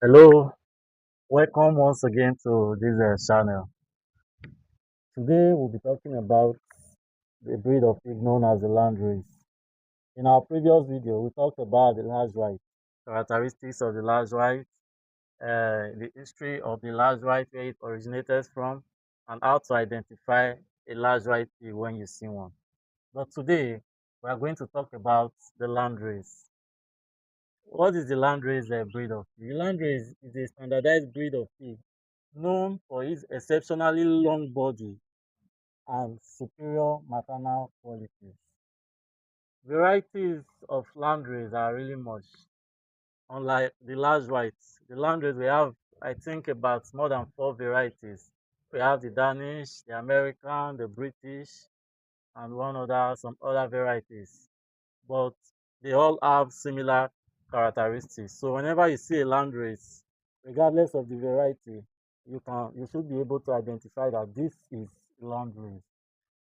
Hello, welcome once again to this channel. Today we'll be talking about the breed of pig known as the Landrace. In our previous video, we talked about the large white, characteristics of the large white, the history of the large white, where it originated from, and how to identify a large white pig when you see one. But today, we are going to talk about the Landrace. What is the Landrace breed of pig? The Landrace is a standardized breed of pig known for its exceptionally long body and superior maternal qualities. Varieties of landrace are really much. Unlike the large whites, the landrace we have, I think, about more than four varieties. We have the Danish, the American, the British, and some other varieties. But they all have similar characteristics. So whenever you see a landrace, regardless of the variety, you should be able to identify that this is landrace.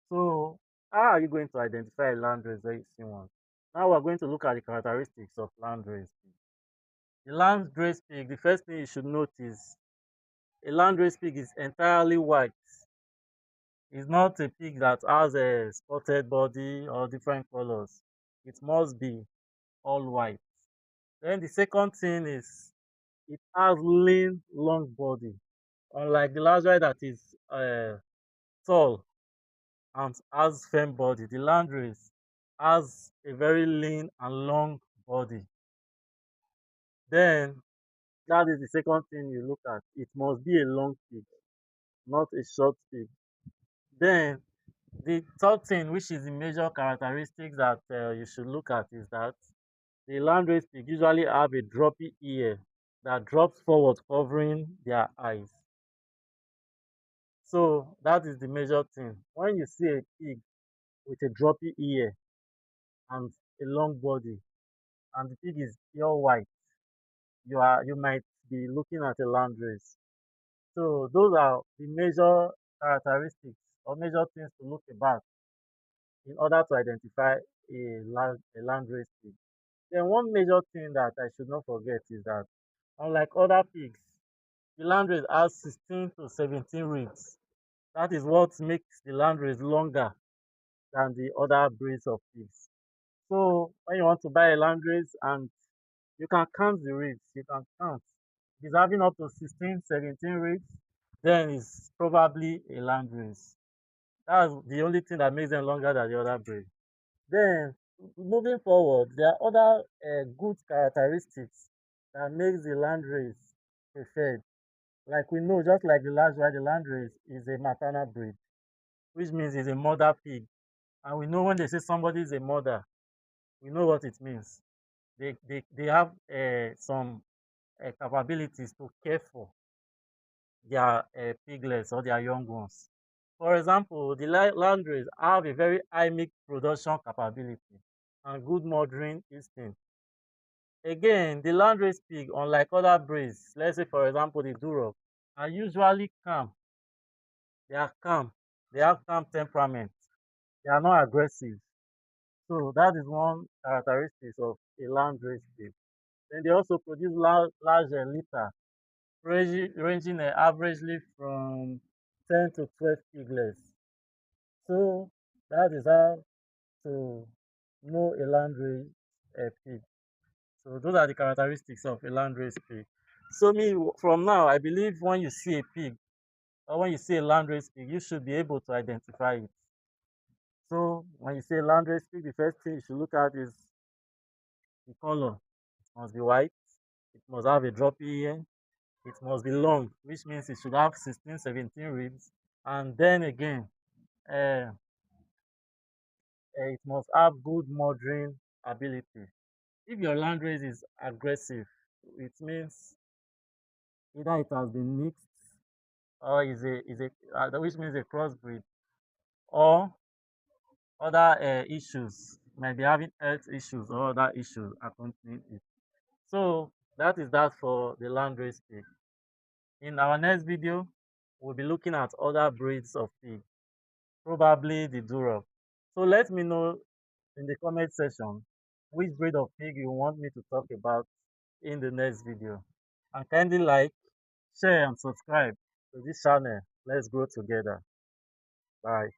So how are you going to identify a landrace when you see one? Now we're going to look at the characteristics of landrace pig. The landrace pig, the first thing you should notice, a landrace pig is entirely white. It's not a pig that has a spotted body or different colors. It must be all white. Then the second thing is it has lean, long body. Unlike the large white that is tall and has firm body, the landrace has a very lean and long body. Then that is the second thing you look at. It must be a long pig, not a short pig. Then the third thing, which is the major characteristics that you should look at, is that the landrace pig usually have a droppy ear that drops forward, covering their eyes. So that is the major thing. When you see a pig with a droppy ear and a long body, and the pig is pure white, you might be looking at a landrace. So those are the major characteristics or major things to look about in order to identify a landrace pig. Then one major thing that I should not forget is that unlike other pigs, the landrace has 16 to 17 ribs. That is what makes the landrace longer than the other breeds of pigs. So when you want to buy a landrace and you can count the ribs, you can count. If it's having up to 16, 17 ribs, then it's probably a landrace. That's the only thing that makes them longer than the other breed. Then moving forward, there are other good characteristics that makes the landrace preferred. Like we know, just like the large white, the landrace is a maternal breed, which means it's a mother pig. And we know when they say somebody is a mother, we know what it means. They have some capabilities to care for their piglets or their young ones. For example, the landrace have a very high milk production capability and good mothering instinct. Again, the landrace pig, unlike other breeds, let's say for example the Duroc, are usually calm. They are calm. They have calm temperament. They are not aggressive. So that is one characteristic of a landrace pig. Then they also produce large litter, ranging averagely from 10 to 12 piglets. So that is how to know a landrace pig. So those are the characteristics of a landrace pig. So from now, I believe when you see a pig or when you see a landrace pig, you should be able to identify it. So when you say landrace pig, the first thing you should look at is the color. It must be white. It must have a droppy ear. It must be long, which means it should have 16, 17 ribs. And then again, uh, it must have good mothering ability. If your landrace is aggressive, it means either it has been mixed or which means a crossbreed, or other issues might be having health issues or other issues accompanying it. So that is that for the landrace pig. In our next video, we'll be looking at other breeds of pig, probably the Duroc. So let me know in the comment section which breed of pig you want me to talk about in the next video. And kindly like, share, and subscribe to this channel. Let's grow together. Bye.